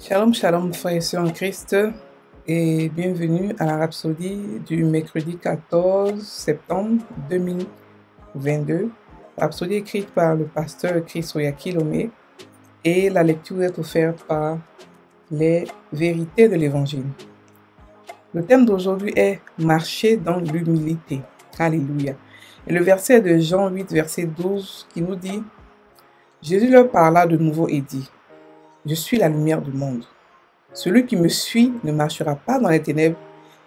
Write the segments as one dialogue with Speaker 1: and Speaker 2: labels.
Speaker 1: Shalom, shalom, frères et sœurs en Christ, et bienvenue à la Rhapsodie du mercredi 14 septembre 2022. Rhapsodie écrite par le pasteur Chris Oyakilome, et la lecture est offerte par les vérités de l'Évangile. Le thème d'aujourd'hui est « Marcher dans l'humilité ». Alléluia. Et le verset de Jean 8, verset 12, qui nous dit « Jésus leur parla de nouveau et dit « Je suis la lumière du monde. Celui qui me suit ne marchera pas dans les ténèbres,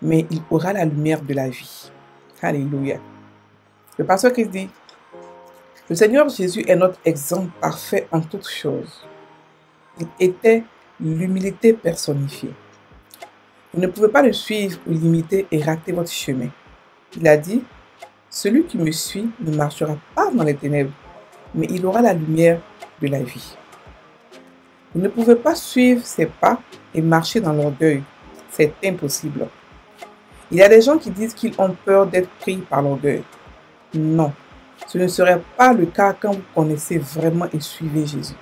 Speaker 1: mais il aura la lumière de la vie. » Alléluia. Le pasteur Christ dit « Le Seigneur Jésus est notre exemple parfait en toutes choses. Il était l'humilité personnifiée. Vous ne pouvez pas le suivre ou l'imiter et rater votre chemin. Il a dit « Celui qui me suit ne marchera pas dans les ténèbres, mais il aura la lumière de la vie. » Vous ne pouvez pas suivre ses pas et marcher dans l'orgueil. C'est impossible. Il y a des gens qui disent qu'ils ont peur d'être pris par l'orgueil. Non, ce ne serait pas le cas quand vous connaissez vraiment et suivez Jésus.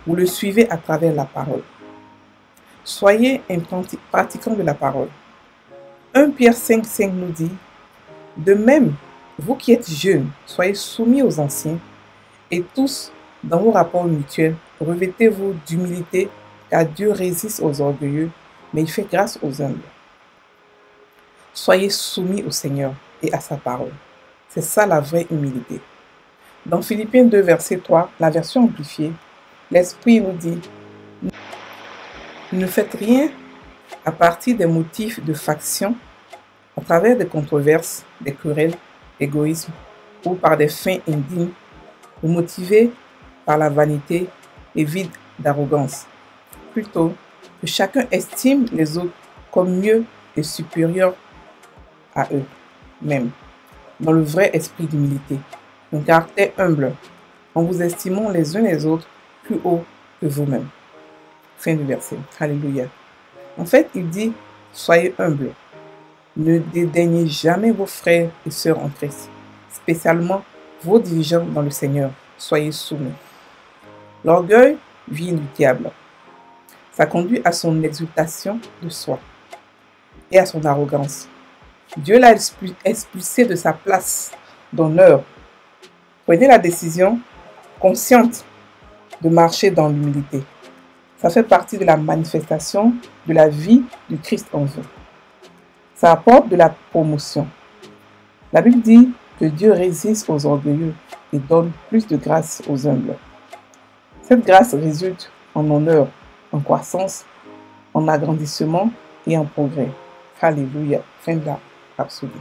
Speaker 1: Vous le suivez à travers la parole. Soyez un pratiquant de la parole. 1 Pierre 5,5 nous dit « De même, vous qui êtes jeunes, soyez soumis aux anciens, et tous, dans vos rapports mutuels, revêtez-vous d'humilité, car Dieu résiste aux orgueilleux, mais il fait grâce aux humbles. » Soyez soumis au Seigneur et à sa parole. C'est ça la vraie humilité. Dans Philippiens 2, verset 3, la version amplifiée, l'Esprit nous dit « Ne faites rien à partir des motifs de faction, à travers des controverses, des querelles, d'égoïsme, ou par des fins indignes, ou motivés par la vanité et vide d'arrogance. Plutôt que chacun estime les autres comme mieux et supérieurs à eux-mêmes, dans le vrai esprit d'humilité, un caractère humble, en vous estimant les uns les autres plus haut que vous-même. » Fin du verset. Alléluia. En fait, il dit, soyez humbles. Ne dédaignez jamais vos frères et sœurs en Christ, spécialement vos dirigeants dans le Seigneur. Soyez soumis. L'orgueil vient du diable. Ça conduit à son exultation de soi et à son arrogance. Dieu l'a expulsé de sa place d'honneur. Prenez la décision consciente de marcher dans l'humilité. Ça fait partie de la manifestation de la vie du Christ en vous. Ça apporte de la promotion. La Bible dit que Dieu résiste aux orgueilleux et donne plus de grâce aux humbles. Cette grâce résulte en honneur, en croissance, en agrandissement et en progrès. Alléluia. Fin de la rhapsodie.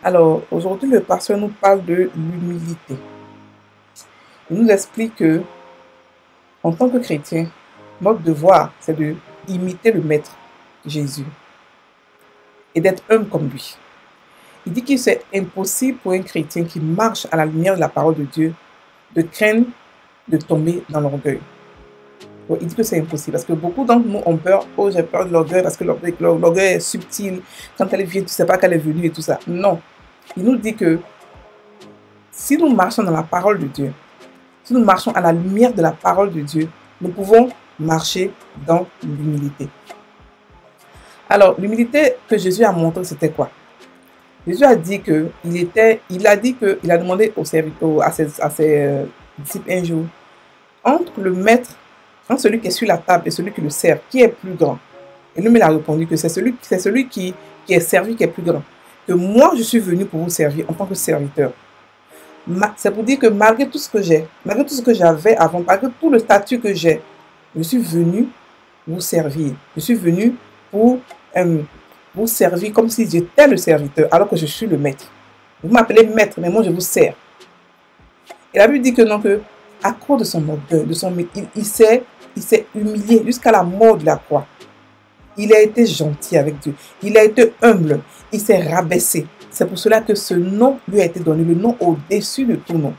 Speaker 1: Alors, aujourd'hui, le pasteur nous parle de l'humilité. Il nous explique que, en tant que chrétien, notre devoir, c'est de imiter le Maître Jésus et d'être humble comme lui. Il dit que c'est impossible pour un chrétien qui marche à la lumière de la parole de Dieu de craindre de tomber dans l'orgueil. Il dit que c'est impossible parce que beaucoup d'entre nous ont peur. Oh, j'ai peur de l'orgueil parce que l'orgueil est subtil. Quand elle vient, tu ne sais pas qu'elle est venue et tout ça. Non. Il nous dit que si nous marchons dans la parole de Dieu, si nous marchons à la lumière de la parole de Dieu, nous pouvons marcher dans l'humilité. Alors, l'humilité que Jésus a montré, c'était quoi? Jésus a dit qu'il a demandé à ses disciples un jour, entre celui qui est sur la table et celui qui le sert, qui est plus grand? Et lui, il a répondu que c'est celui qui est servi qui est plus grand. Que moi, je suis venu pour vous servir en tant que serviteur. C'est pour dire que malgré tout ce que j'ai, malgré tout ce que j'avais avant, malgré tout le statut que j'ai, je suis venu vous servir. Je suis venu pour vous servir comme si j'étais le serviteur, alors que je suis le maître. Vous m'appelez maître, mais moi je vous sers. Et la Bible dit que non, que à cause de son orgueil, il s'est humilié jusqu'à la mort de la croix. Il a été gentil avec Dieu. Il a été humble. Il s'est rabaissé. C'est pour cela que ce nom lui a été donné, le nom au-dessus de tout nom.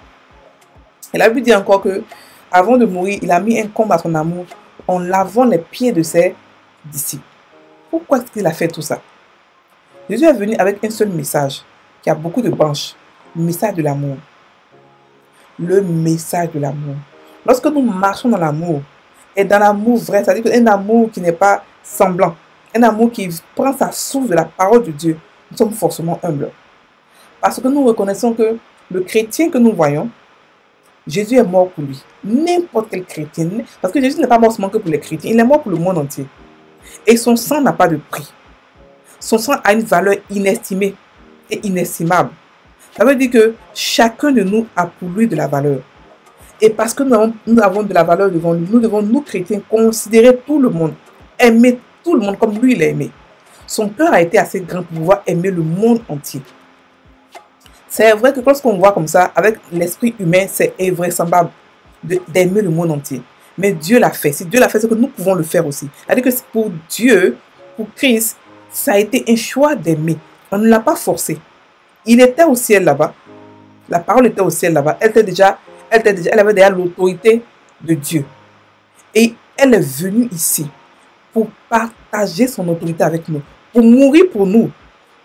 Speaker 1: Et la Bible dit encore que, avant de mourir, il a mis un comble à son amour en lavant les pieds de ses disciples. Pourquoi est-ce qu'il a fait tout ça? Jésus est venu avec un seul message qui a beaucoup de branches. Le message de l'amour. Le message de l'amour. Lorsque nous marchons dans l'amour, est dans l'amour vrai, c'est-à-dire un amour qui n'est pas semblant, un amour qui prend sa source de la parole de Dieu, nous sommes forcément humbles. Parce que nous reconnaissons que le chrétien que nous voyons, Jésus est mort pour lui. N'importe quel chrétien, parce que Jésus n'est pas mort seulement que pour les chrétiens, il est mort pour le monde entier. Et son sang n'a pas de prix. Son sang a une valeur inestimée et inestimable. Ça veut dire que chacun de nous a pour lui de la valeur. Et parce que nous avons de la valeur devant lui, nous devons, nous chrétiens, considérer tout le monde, aimer tout le monde comme lui il est aimé. Son cœur a été assez grand pour pouvoir aimer le monde entier. C'est vrai que lorsqu'on voit comme ça, avec l'esprit humain, c'est invraisemblable d'aimer le monde entier. Mais Dieu l'a fait. Si Dieu l'a fait, c'est que nous pouvons le faire aussi. C'est-à-dire que pour Dieu, pour Christ, ça a été un choix d'aimer. On ne l'a pas forcé. Il était au ciel là-bas. La parole était au ciel là-bas. Elle avait déjà l'autorité de Dieu. Et elle est venue ici pour partager son autorité avec nous, pour mourir pour nous,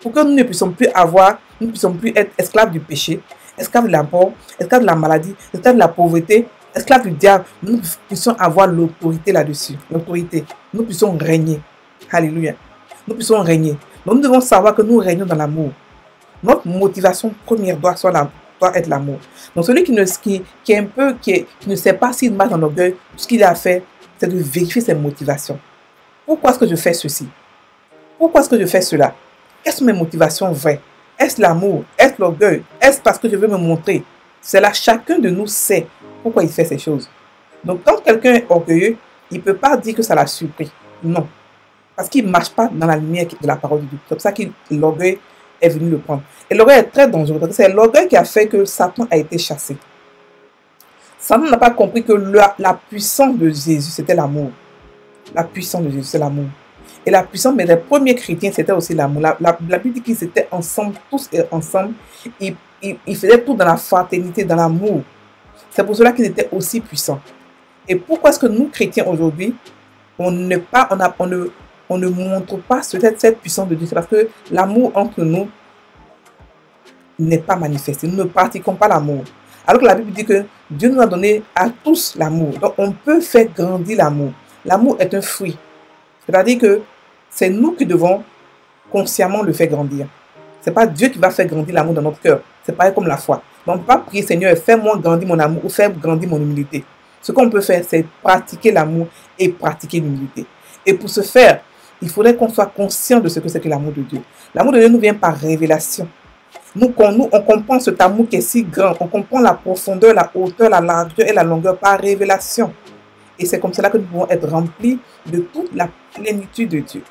Speaker 1: pour que nous ne puissions plus être esclaves du péché, esclaves de la mort, esclaves de la maladie, esclaves de la pauvreté, esclaves du diable. Nous puissions avoir l'autorité là-dessus, l'autorité. Nous puissions régner. Alléluia. Nous puissions régner. Donc nous devons savoir que nous régnons dans l'amour. Notre motivation première doit être l'amour. Donc celui qui ne sait pas s'il marche dans l'orgueil, ce qu'il a fait, c'est de vérifier ses motivations. Pourquoi est-ce que je fais ceci? Pourquoi est-ce que je fais cela? Quelles sont mes motivations vraies? Est-ce l'amour? Est-ce l'orgueil? Est-ce parce que je veux me montrer? C'est là, chacun de nous sait pourquoi il fait ces choses. Donc quand quelqu'un est orgueilleux, il ne peut pas dire que ça l'a surpris. Non. Parce qu'il ne marche pas dans la lumière de la parole de Dieu. C'est pour ça que l'orgueil est venu le prendre. Et l'orgueil est très dangereux. C'est l'orgueil qui a fait que Satan a été chassé. Satan n'a pas compris que la puissance de Jésus, c'était l'amour. La puissance de Jésus, c'est l'amour. Et la puissance, mais les premiers chrétiens, c'était aussi l'amour. La Bible dit qu'ils étaient ensemble, tous ensemble. Ils faisaient tout dans la fraternité, dans l'amour. C'est pour cela qu'ils étaient aussi puissants. Et pourquoi est-ce que nous, chrétiens, aujourd'hui, on ne montre pas cette puissance de Dieu? C'est parce que l'amour entre nous n'est pas manifesté. Nous ne pratiquons pas l'amour. Alors que la Bible dit que Dieu nous a donné à tous l'amour. Donc on peut faire grandir l'amour. L'amour est un fruit. C'est-à-dire que c'est nous qui devons consciemment le faire grandir. Ce n'est pas Dieu qui va faire grandir l'amour dans notre cœur. C'est pareil comme la foi. Donc on ne peut pas prier Seigneur, fais-moi grandir mon amour ou fais grandir mon humilité. Ce qu'on peut faire, c'est pratiquer l'amour et pratiquer l'humilité. Et pour ce faire, il faudrait qu'on soit conscient de ce que c'est que l'amour de Dieu. L'amour de Dieu nous vient par révélation. On comprend cet amour qui est si grand. On comprend la profondeur, la hauteur, la largeur et la longueur par révélation. Et c'est comme cela que nous pouvons être remplis de toute la plénitude de Dieu.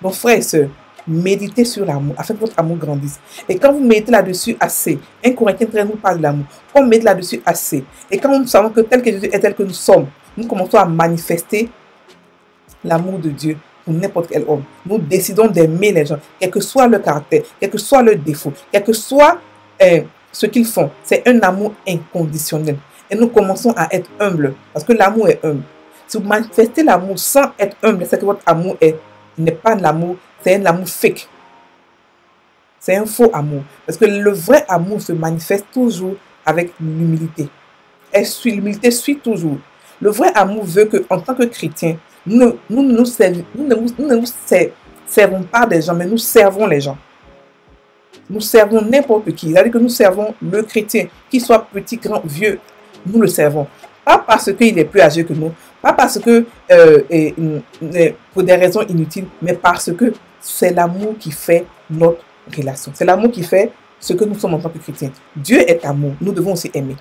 Speaker 1: Donc frères et sœurs, méditez sur l'amour afin que votre amour grandisse. Et quand vous méditez là-dessus assez, 1 Corinthiens 13 nous parle de l'amour. Quand on médite là-dessus assez, et quand nous savons que tel que Jésus est tel que nous sommes, nous commençons à manifester l'amour de Dieu pour n'importe quel homme. Nous décidons d'aimer les gens, quel que soit leur caractère, quel que soit leur défaut, quel que soit ce qu'ils font. C'est un amour inconditionnel. Et nous commençons à être humbles, parce que l'amour est humble. Si vous manifestez l'amour sans être humble, c'est que votre amour n'est pas de l'amour, c'est un amour fake. C'est un faux amour. Parce que le vrai amour se manifeste toujours avec l'humilité. Et l'humilité suit toujours. Le vrai amour veut qu'en tant que chrétien, nous ne nous servons pas des gens, mais nous servons les gens. Nous servons n'importe qui. C'est-à-dire que nous servons le chrétien, qu'il soit petit, grand, vieux, nous le servons. Pas parce qu'il est plus âgé que nous, pas parce que pour des raisons inutiles, mais parce que c'est l'amour qui fait notre relation. C'est l'amour qui fait ce que nous sommes en tant que chrétiens. Dieu est amour, nous devons aussi aimer.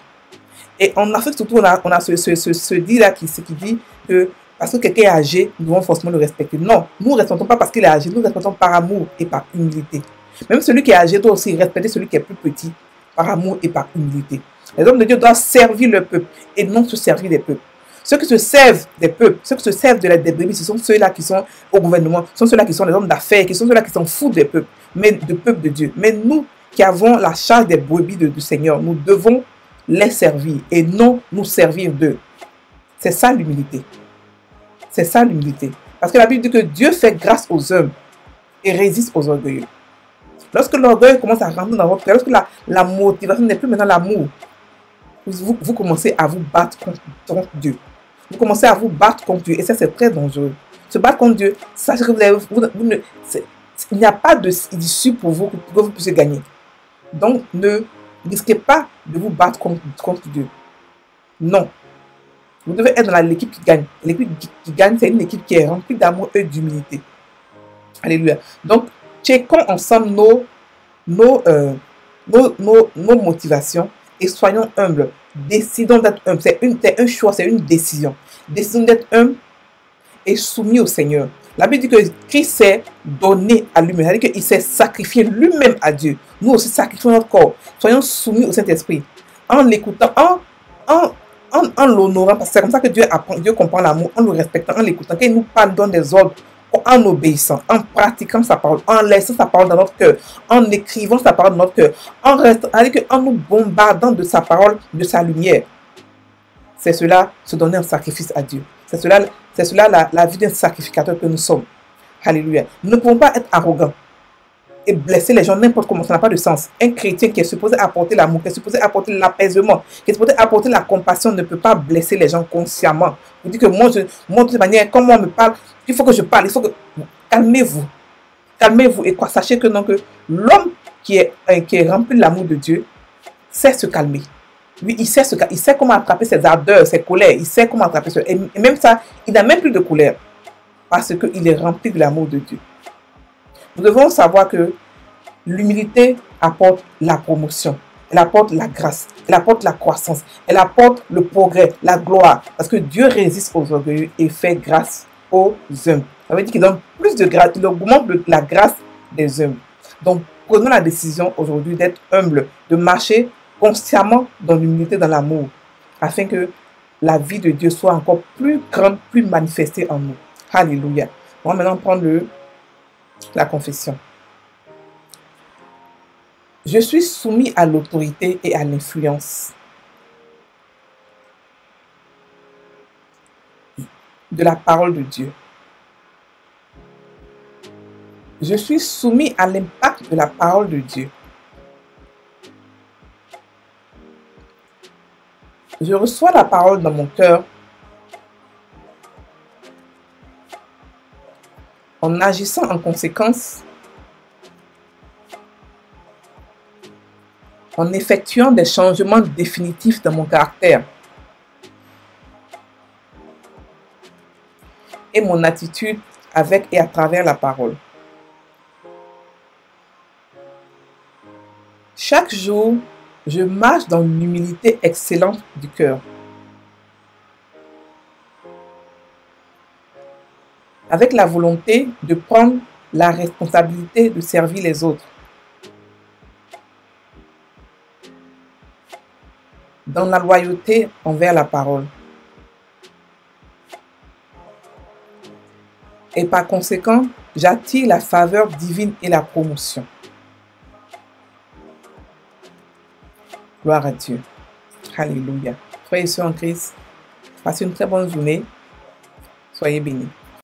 Speaker 1: Et en Afrique surtout, on a ce dit-là qui dit que parce que quelqu'un est âgé, nous devons forcément le respecter. Non, nous ne respectons pas parce qu'il est âgé, nous respectons par amour et par humilité. Même celui qui est âgé doit aussi respecter celui qui est plus petit par amour et par humilité. Les hommes de Dieu doivent servir le peuple et non se servir des peuples. Ceux qui se servent des peuples, ceux qui se servent des brebis, ce sont ceux-là qui sont au gouvernement, ce sont ceux-là qui sont les hommes d'affaires, qui sont ceux-là qui s'en foutent des peuples, mais du peuple de Dieu. Mais nous qui avons la charge des brebis du Seigneur, nous devons les servir et non nous servir d'eux. C'est ça l'humilité. C'est ça l'humilité. Parce que la Bible dit que Dieu fait grâce aux hommes et résiste aux orgueilleux. Lorsque l'orgueil commence à rentrer dans votre cœur, lorsque la motivation n'est plus maintenant l'amour, vous commencez à vous battre contre Dieu. Vous commencez à vous battre contre Dieu. Et ça, c'est très dangereux. Se battre contre Dieu, sachez que il n'y a pas d'issue pour vous que vous puissiez gagner. Donc, ne risquez pas de vous battre contre Dieu. Non. Vous devez être dans l'équipe qui gagne. L'équipe qui gagne, c'est une équipe qui est remplie d'amour et d'humilité. Alléluia. Donc, checkons ensemble nos motivations et soyons humbles. Décidons d'être humbles. C'est un choix, c'est une décision. Décidons d'être humbles et soumis au Seigneur. La Bible dit que Christ s'est donné à lui-même. C'est-à-dire qu'il s'est sacrifié lui-même à Dieu. Nous aussi sacrifions notre corps. Soyons soumis au Saint-Esprit. En l'écoutant, en l'honorant, parce que c'est comme ça que Dieu comprend l'amour, en le respectant, en l'écoutant, qu'il nous parle, donne des ordres, en obéissant, en pratiquant sa parole, en laissant sa parole dans notre cœur, en écrivant sa parole dans notre cœur, en nous bombardant de sa parole, de sa lumière. C'est cela, se donner un sacrifice à Dieu. C'est cela la vie d'un sacrificateur que nous sommes. Alléluia. Nous ne pouvons pas être arrogants et blesser les gens n'importe comment. Ça n'a pas de sens. Un chrétien qui est supposé apporter l'amour, qui est supposé apporter l'apaisement, qui est supposé apporter la compassion ne peut pas blesser les gens consciemment. Vous dites que moi, de toute manière, comme on me parle, il faut que je parle. Il faut que... Calmez-vous. Calmez-vous et sachez que l'homme qui est rempli de l'amour de Dieu sait se calmer. Lui, il sait comment attraper ses ardeurs, ses colères. Il sait comment attraper ça. Et même ça, il n'a même plus de colère. Parce qu'il est rempli de l'amour de Dieu. Nous devons savoir que l'humilité apporte la promotion. Elle apporte la grâce. Elle apporte la croissance. Elle apporte le progrès, la gloire. Parce que Dieu résiste aux orgueilleux et fait grâce aux humbles. Ça veut dire qu'il donne plus de grâce. Il augmente la grâce des humbles. Donc, prenons la décision aujourd'hui d'être humble, de marcher consciemment dans l'humilité, dans l'amour, afin que la vie de Dieu soit encore plus grande, plus manifestée en nous. Alléluia. On va maintenant prendre la confession. Je suis soumis à l'autorité et à l'influence de la parole de Dieu. Je suis soumis à l'impact de la parole de Dieu. Je reçois la parole dans mon cœur en agissant en conséquence, en effectuant des changements définitifs dans mon caractère et mon attitude avec et à travers la parole. Chaque jour, je marche dans une humilité excellente du cœur, avec la volonté de prendre la responsabilité de servir les autres, dans la loyauté envers la parole. Et par conséquent, j'attire la faveur divine et la promotion. Gloire à Dieu. Alléluia. Frères et sœurs en Christ, passez une très bonne journée. Soyez bénis.